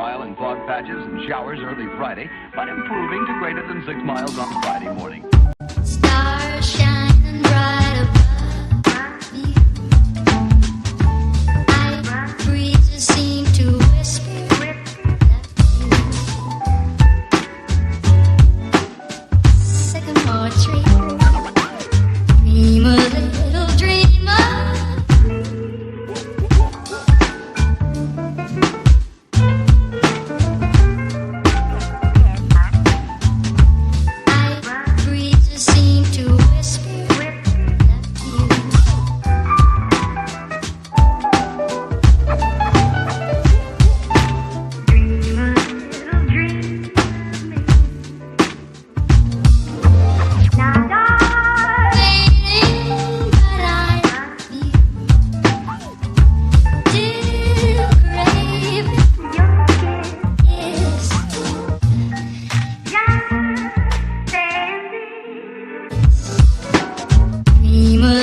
mile in fog patches and showers early Friday, but improving to greater than 6 miles on Friday morning. Stars shining bright above me. Night breezes seem to whisper sycamore tree. Dream a little dreamer. Night breezes seem to whisper that you. Dream a little dream of me. Now, darling, but I love you. Still craving your kiss. Just standing. Dream a